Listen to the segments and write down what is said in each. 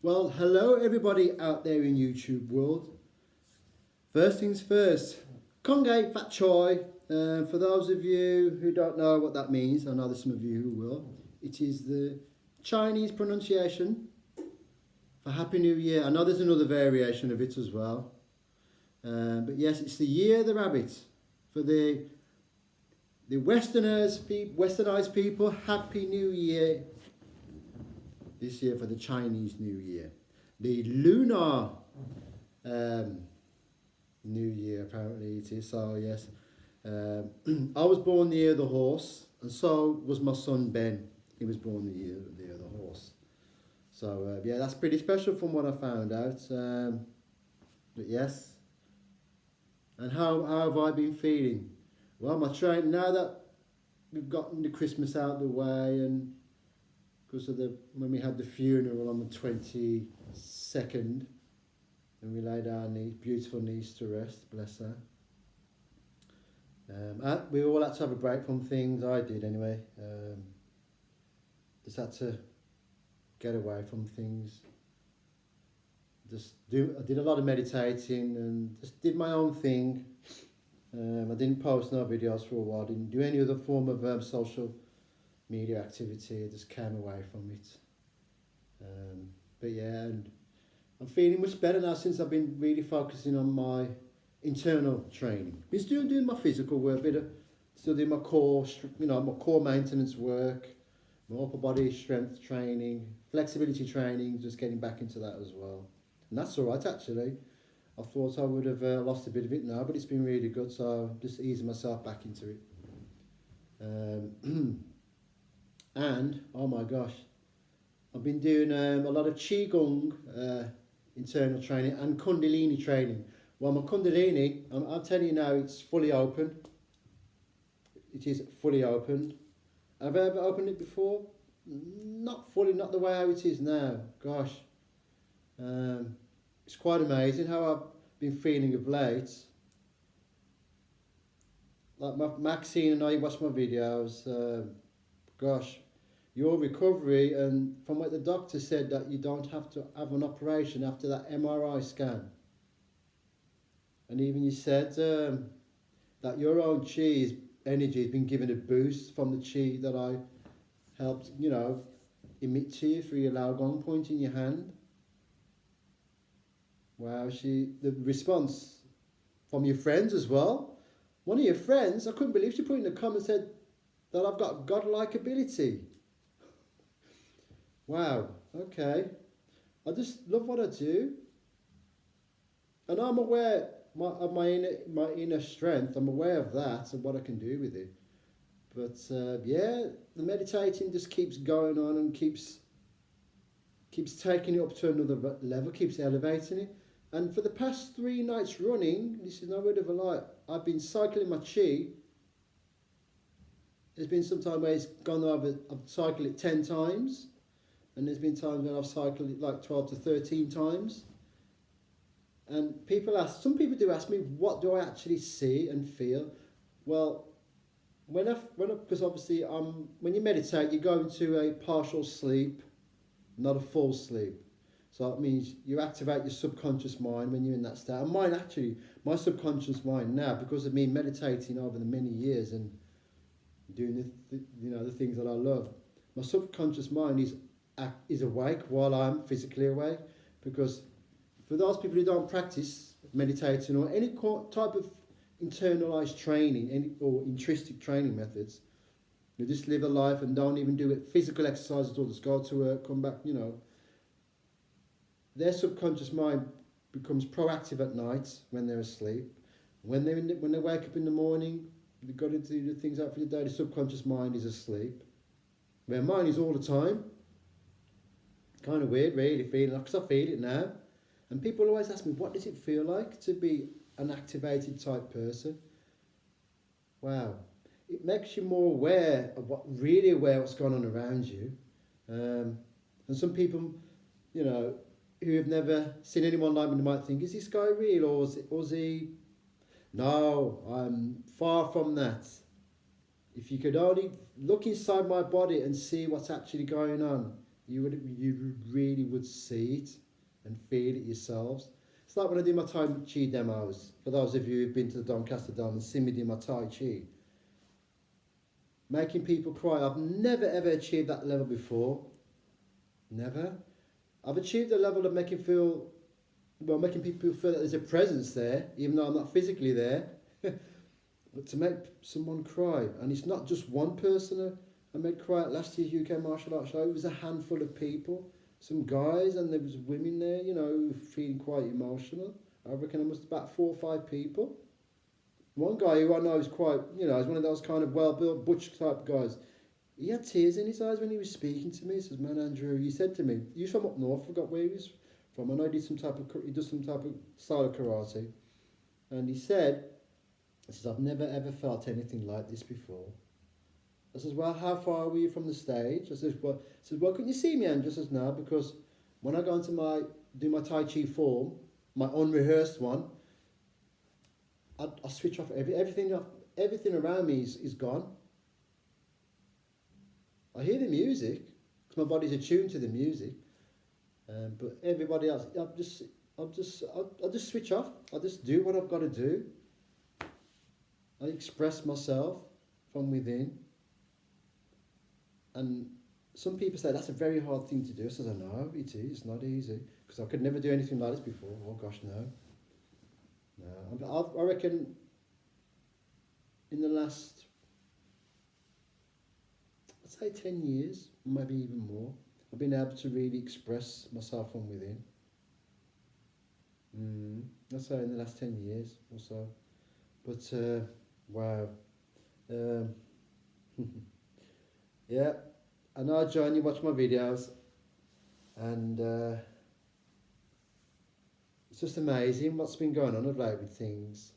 Well, hello everybody out there in YouTube world. First things first, Kongai Fat Choi. For those of you who don't know what that means, I know there's some of you who will. It is the Chinese pronunciation for Happy New Year. I know there's another variation of it as well. But yes, it's the Year of the Rabbit. For the westernized people, Happy New Year this year for the Chinese New Year. The lunar New Year, apparently it is. So yes, I was born the year of the horse, and so was my son Ben. He was born the year of the horse. So yeah, that's pretty special from what I found out. But yes, and how have I been feeling? Well, my train, now that we've gotten the Christmas out of the way, and because of when we had the funeral on the 22nd, and we laid our beautiful niece to rest, bless her. We all had to have a break from things. I did anyway. Just had to get away from things. I did a lot of meditating and just did my own thing. I didn't post no videos for a while. Didn't do any other form of social media activity. I just came away from it. But yeah, and I'm feeling much better now since I've been really focusing on my internal training. Been still doing my physical work, still doing my core, my core maintenance work, my upper body strength training, flexibility training, just getting back into that as well. And that's all right actually. I thought I would have lost a bit of it now, but it's been really good, so just easing myself back into it. And, oh my gosh, I've been doing a lot of Qigong internal training and Kundalini training. Well, my Kundalini, I'll tell you now, it's fully open. It is fully opened. Have I ever opened it before? Not fully, not the way how it is now. Gosh. It's quite amazing how I've been feeling of late. Like Maxine and I watch my videos. Gosh, your recovery, and from what the doctor said, that you don't have to have an operation after that MRI scan. And even you said that your own chi energy has been given a boost from the chi that I helped, emit to you through your Lao Gong point in your hand. Wow, the response from your friends as well. One of your friends, I couldn't believe she put in the comment, said that I've got godlike ability. Wow, okay. I just love what I do. And I'm aware of my inner strength. I'm aware of that and what I can do with it. But yeah, the meditating just keeps going on and keeps taking it up to another level, keeps elevating it. And for the past 3 nights running, this is no word of a lie, I've been cycling my chi. There's been some time where it's gone over, I've cycled it 10 times. And there's been times when I've cycled it like 12 to 13 times. And some people do ask me, what do I actually see and feel? Well, because obviously when you meditate, you go into a partial sleep, not a full sleep. So that means you activate your subconscious mind when you're in that state. And my subconscious mind now, because of me meditating over the many years and doing the things that I love, my subconscious mind is awake while I'm physically awake. Because for those people who don't practice meditating or any type of internalized training, or intrinsic training methods, you just live a life and don't even do it physical exercise at all, just go to work, come back, their subconscious mind becomes proactive at night when they're asleep. When they wake up in the morning, they've got to do the things out for the day, the subconscious mind is asleep. Where mine is all the time. Kind of weird, really, feeling like, because I feel it now. And people always ask me, what does it feel like to be an activated type person? Wow. It makes you more aware of what's going on around you. And some people, who have never seen anyone like me might think, is this guy real, or is he? No, I'm far from that. If you could only look inside my body and see what's actually going on, you really would see it and feel it yourselves. It's like when I do my Tai Chi demos. For those of you who've been to the Doncaster Dome and seen me do my Tai Chi, making people cry. I've never ever achieved that level before. Never. I've achieved a level of making people feel that there's a presence there, even though I'm not physically there. But to make someone cry, and it's not just one person I made cry at last year's UK Martial Arts Show, it was a handful of people, some guys, and there was women there, you know, feeling quite emotional. I reckon there must about 4 or 5 people. One guy who I know is quite, you know, is one of those kind of well-built, butch type guys. He had tears in his eyes when he was speaking to me. He says, "Man, Andrew," he said to me, "He's from up north, forgot where he was from. I know he does some type of style of karate." And he said, "I've never ever felt anything like this before." I says, "Well, how far were you from the stage?" I says, "Well, couldn't you see me?" And just says, "No, because when I go into do my Tai Chi form, my unrehearsed one, I switch off everything around me is gone. I hear the music because my body's attuned to the music, but everybody else, I just switch off. I just do what I've got to do. I express myself from within." And some people say that's a very hard thing to do. I said, "I know it is. It's not easy because I could never do anything like this before." Oh gosh, no. I reckon in the last, I'd say 10 years, maybe even more, I've been able to really express myself from within. I'd say in the last 10 years or so. But, wow. Yeah, I know, John, you watch my videos, and it's just amazing what's been going on of late with things.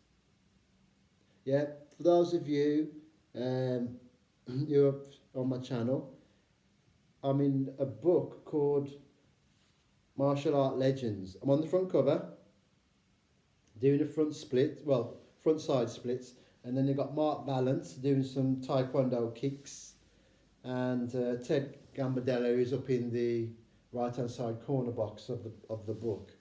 Yeah, for those of you who are on my channel, I'm in a book called Martial Art Legends. I'm on the front cover, doing a front side splits, and then you've got Mark Balance doing some Taekwondo kicks, and Ted Gambardella is up in the right hand side corner box of the book.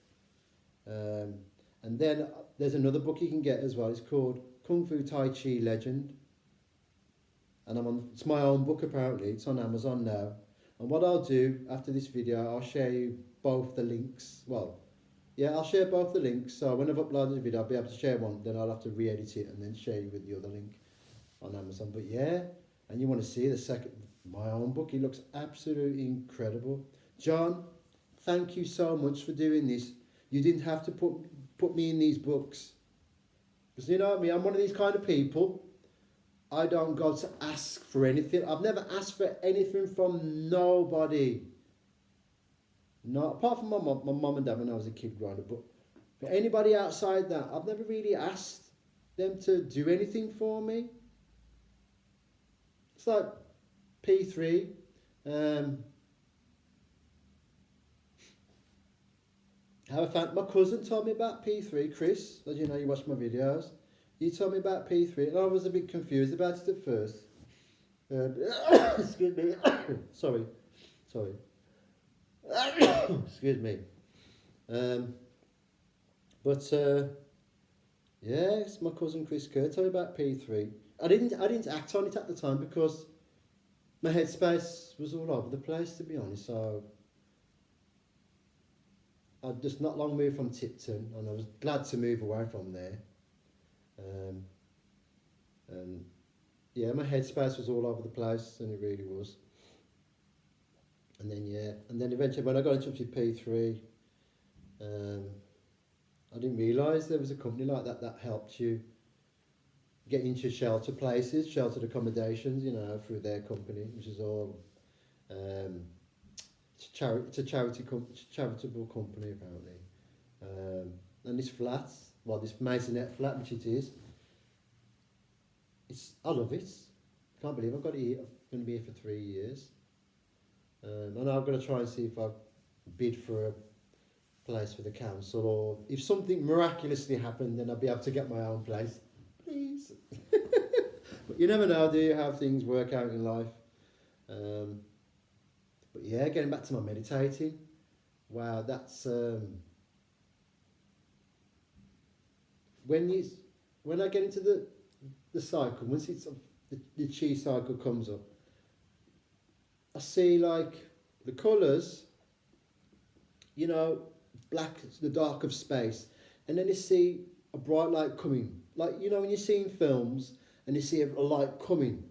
And then there's another book you can get as well. It's called Kung Fu Tai Chi Legend, and it's my own book apparently. It's on Amazon now. And what I'll do after this video, I'll share you both the links. Well, yeah, I'll share both the links. So when I've uploaded the video, I'll be able to share one. Then I'll have to re-edit it and then share you with the other link on Amazon. But yeah, and you want to see my own book. It looks absolutely incredible. John, thank you so much for doing this. You didn't have to put me in these books. Because you know what I mean, I'm one of these kind of people. I don't go to ask for anything. I've never asked for anything from nobody. No, apart from my mum and dad when I was a kid growing up. But for anybody outside that, I've never really asked them to do anything for me. It's like P3. My cousin told me about P3, Chris. As you know, you watch my videos. He told me about P3, and I was a bit confused about it at first. Excuse me. Sorry. Excuse me. Yeah, it's my cousin Chris Kerr told me about P3. I didn't act on it at the time because my headspace was all over the place, to be honest. So I'd just not long moved from Tipton, and I was glad to move away from there. And yeah, my headspace was all over the place, and it really was. And then eventually when I got in touch with P3, I didn't realise there was a company like that helped you get into sheltered accommodations, you know, through their company, which is all it's a charitable company apparently. And this flat, this Maisonette flat, which it is, I love it. Can't believe I've got it here. I'm going to be here for 3 years. And I'm going to try and see if I bid for a place for the council, or if something miraculously happened, then I'll be able to get my own place. Please. But you never know, do you, how things work out in life. But yeah, getting back to my meditating, wow, that's when you when I get into the cycle, once it's the chi cycle comes up, I see like the colours, you know, black, the dark of space, and then you see a bright light coming, like you know when you see in films and you see a light coming,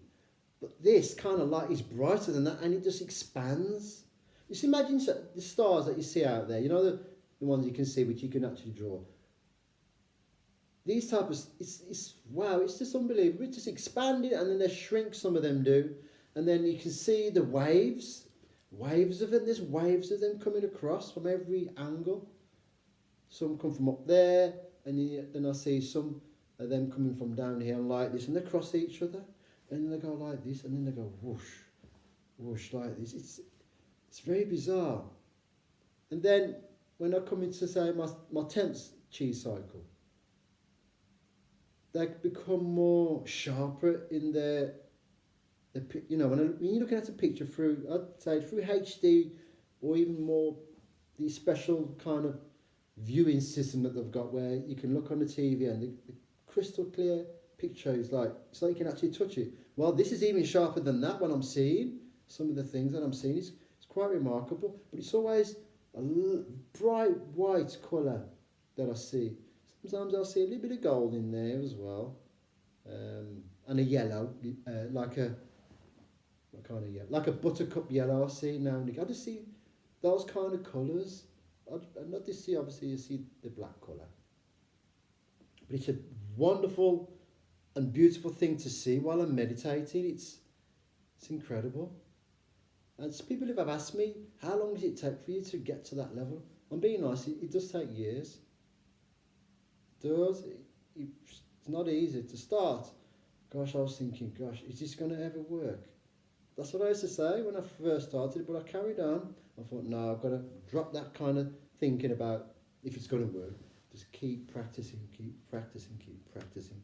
but this kind of light is brighter than that, and it just expands. Just imagine the stars that you see out there, you know the ones you can see which you can actually draw. These type of it's wow, it's just unbelievable. It's just expanding, and then they shrink. Some of them do, and then you can see the waves of them. There's waves of them coming across from every angle. Some come from up there, and then I see some of them coming from down here like this, and they cross each other, and then they go like this, and then they go whoosh, whoosh like this. It's very bizarre. And then when I come into say my 10th chi cycle, they become more sharper in their you know, when you're looking at a picture through, I'd say through HD, or even more the special kind of viewing system that they've got, where you can look on the TV and the crystal clear picture is like, it's like you can actually touch it. Well, this is even sharper than that when I'm seeing some of the things that I'm seeing. It's quite remarkable, but it's always a bright white colour that I see. Sometimes I'll see a little bit of gold in there as well, and a yellow, like a what kind of yellow, like a buttercup yellow. I see now and again. I just see those kind of colours. I not just see, obviously you see the black colour, but it's a wonderful and beautiful thing to see while I'm meditating. It's incredible. And people have asked me, how long does it take for you to get to that level? I'm being nice, it does take years. It does. It's not easy to start. Gosh, I was thinking, gosh, is this going to ever work? That's what I used to say when I first started, but I carried on. I thought, no, I've got to drop that kind of thinking about if it's going to work. Just keep practicing, keep practicing, keep practicing.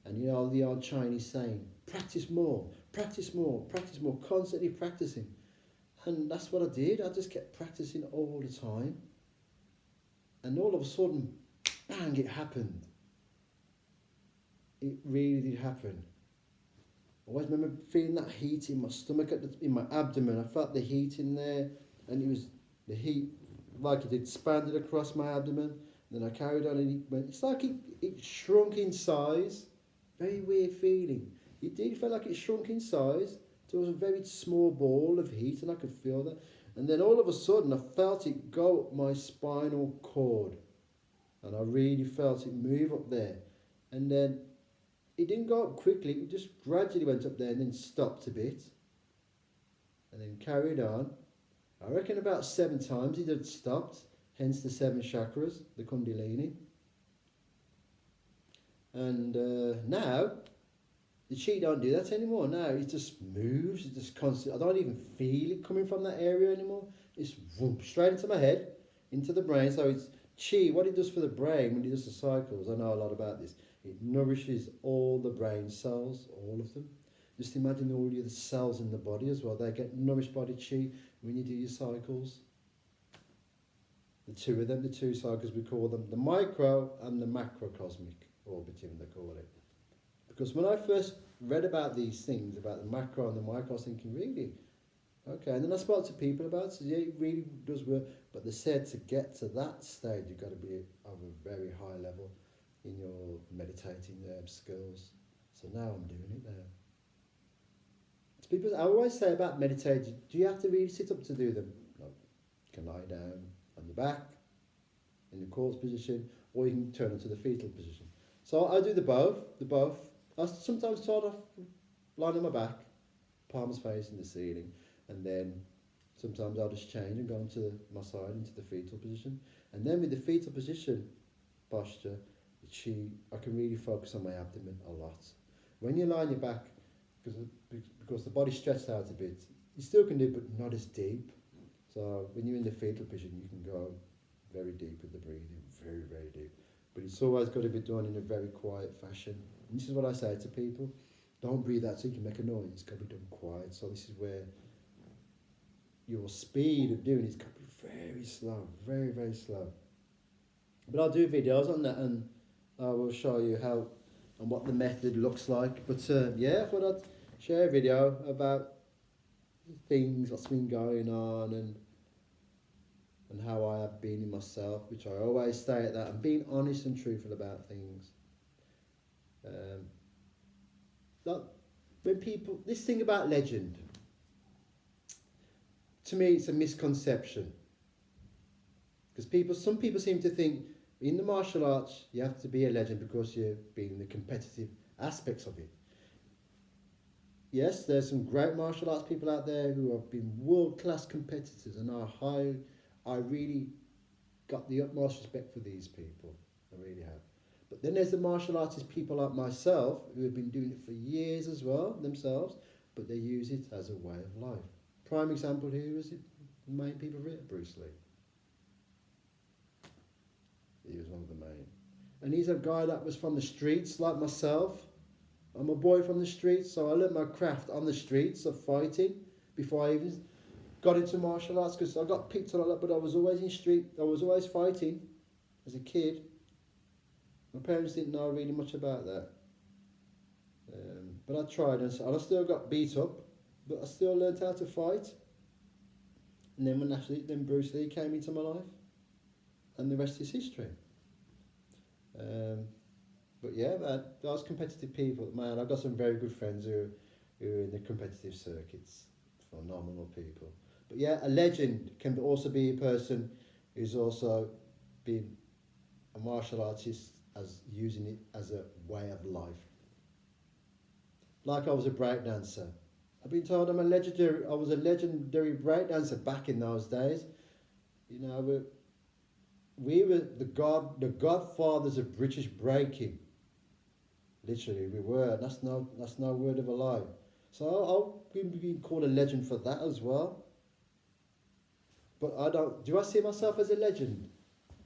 And you know the old Chinese saying, practice more, practice more, practice more, constantly practicing. And that's what I did. I just kept practicing all the time. And all of a sudden, bang, it happened. It really did happen. I always remember feeling that heat in my stomach, in my abdomen. I felt the heat in there, and it was the heat like it expanded across my abdomen. And then I carried on, and it's like it shrunk in size. Very weird feeling. It did feel like it shrunk in size. So it was a very small ball of heat, and I could feel that. And then all of a sudden, I felt it go up my spinal cord, and I really felt it move up there. And then it didn't go up quickly, it just gradually went up there and then stopped a bit, and then carried on. I reckon about 7 times it had stopped, hence the 7 chakras, the Kundalini. And now, the chi don't do that anymore. Now it just moves, it just constantly, I don't even feel it coming from that area anymore. It's whoop, straight into my head, into the brain. So it's chi, what it does for the brain when it does the cycles, I know a lot about this. It nourishes all the brain cells, all of them. Just imagine all the other cells in the body as well. They get nourished by the chi when you do your cycles. The two of them, the 2 cycles, we call them the micro and the macrocosmic orbiting, they call it. Because when I first read about these things, about the macro and the micro, I was thinking, really? Okay, and then I spoke to people about it, so yeah, it really does work. But they said to get to that stage, you've got to be of a very high level in your meditating skills. So now I'm doing it now. It's people, I always say about meditating, do you have to really sit up to do them? No. You can lie down on your back, in the corpse position, or you can turn into the fetal position. So I do the both. I sometimes start off lying on my back, palms facing the ceiling, and then sometimes I'll just change and go onto my side into the fetal position. And then with the fetal position posture, I can really focus on my abdomen a lot. When you lie on your back, because the body's stretched out a bit, you still can do it, but not as deep. So when you're in the fetal position, you can go very deep with the breathing, very, very deep. But it's always got to be done in a very quiet fashion. And this is what I say to people, don't breathe out so you can make a noise, it's got to be done quiet. So this is where your speed of doing it can be very slow, very, very slow. But I'll do videos on that, and I will show you how and what the method looks like. But yeah, I thought I'd share a video about things that's been going on and how I have been in myself, which I always stay at that, and being honest and truthful about things. Like when people, this thing about legend, to me it's a misconception. Because some people seem to think in the martial arts you have to be a legend because you're being in the competitive aspects of it. Yes, there's some great martial arts people out there who have been world-class competitors and are high. I really got the utmost respect for these people. I really have. But then there's the martial artist people like myself who have been doing it for years as well themselves, but they use it as a way of life. Prime example here is it, the main people of it, Bruce Lee. He was one of the main. And he's a guy that was from the streets like myself. I'm a boy from the streets, so I learned my craft on the streets of fighting before I even got into martial arts, because I got picked on a lot, but I was always I was always fighting as a kid. My parents didn't know really much about that. But I tried, and I still got beat up, but I still learned how to fight. And then Bruce Lee came into my life, and the rest is history. But yeah, man, those competitive people, man, I've got some very good friends who are in the competitive circuits, phenomenal people. But yeah, a legend can also be a person who's also been a martial artist as using it as a way of life. Like I was a breakdancer. I've been told I was a legendary breakdancer back in those days. You know, we were the godfathers of British breaking. Literally, we were. That's no word of a lie. So I've been called a legend for that as well. But I don't. Do I see myself as a legend?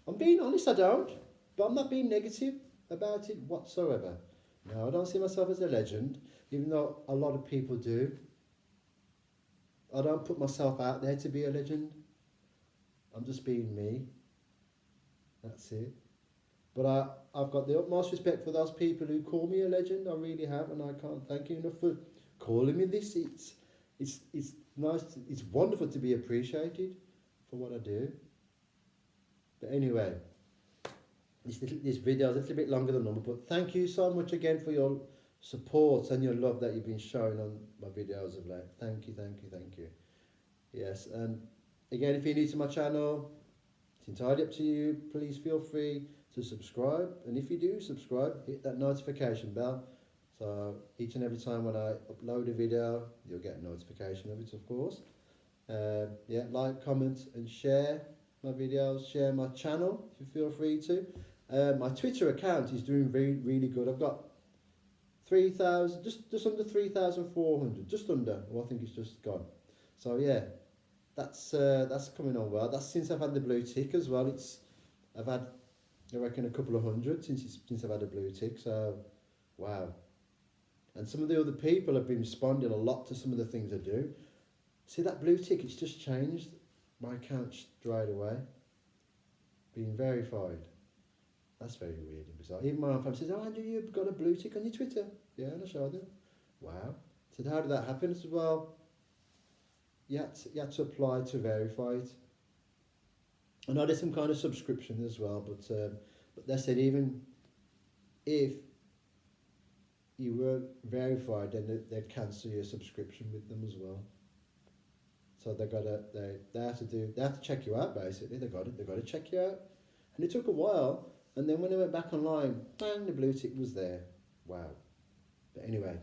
I'm being honest, I don't. But I'm not being negative about it whatsoever. No, I don't see myself as a legend, even though a lot of people do. I don't put myself out there to be a legend. I'm just being me. That's it. But I've got the utmost respect for those people who call me a legend. I really have, and I can't thank you enough for calling me this. It's nice. It's wonderful to be appreciated for what I do. But anyway, this video is a little bit longer than normal. But thank you so much again for your support and your love that you've been showing on my videos of late. Thank you, thank you, thank you. Yes, and again, if you're new to my channel, it's entirely up to you. Please feel free to subscribe, and if you do subscribe, hit that notification bell, so each and every time when I upload a video you'll get a notification of it, of course. Yeah, like, comment and share my videos, share my channel if you feel free to. My Twitter account is doing really good. I've got 3,000, just under 3,400, just under, well, I think it's just gone. So yeah, that's coming on well. That's since I've had the blue tick as well. I've had, I reckon, a couple of hundred since I've had a blue tick. So, wow. And some of the other people have been responding a lot to some of the things I do. See that blue tick? It's just changed my account straight away. Being verified. That's very weird and bizarre. Even my own family says, "Oh, Andrew, you've got a blue tick on your Twitter." Yeah, and I showed them. Wow. So how did that happen? I said, well, you had to apply to verify it. And I did some kind of subscription as well, but they said even if you were verified, then they'd cancel your subscription with them as well. So they have to check you out basically. They got to check you out, and it took a while. And then when they went back online, bang, the blue tick was there. Wow. But anyway,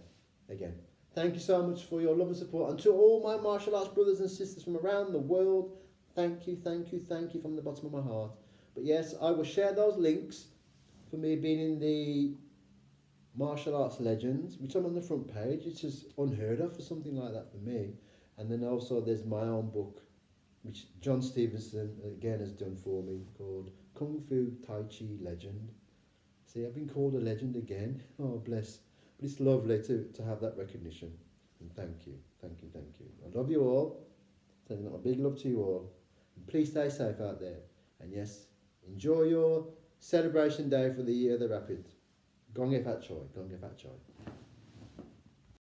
again, thank you so much for your love and support, and to all my martial arts brothers and sisters from around the world. Thank you, thank you, thank you from the bottom of my heart. But yes, I will share those links for me being in the Martial Arts Legends, which I'm on the front page. It's just unheard of for something like that for me. And then also there's my own book, which John Stevenson again has done for me, called Kung Fu Tai Chi Legend. See, I've been called a legend again. Oh, bless. But it's lovely to have that recognition. And thank you, thank you, thank you. I love you all. Sending out a big love to you all. And please stay safe out there. And yes, enjoy your celebration day for the Year of the Rapid. Gong If At Choi. Gong If At Choi.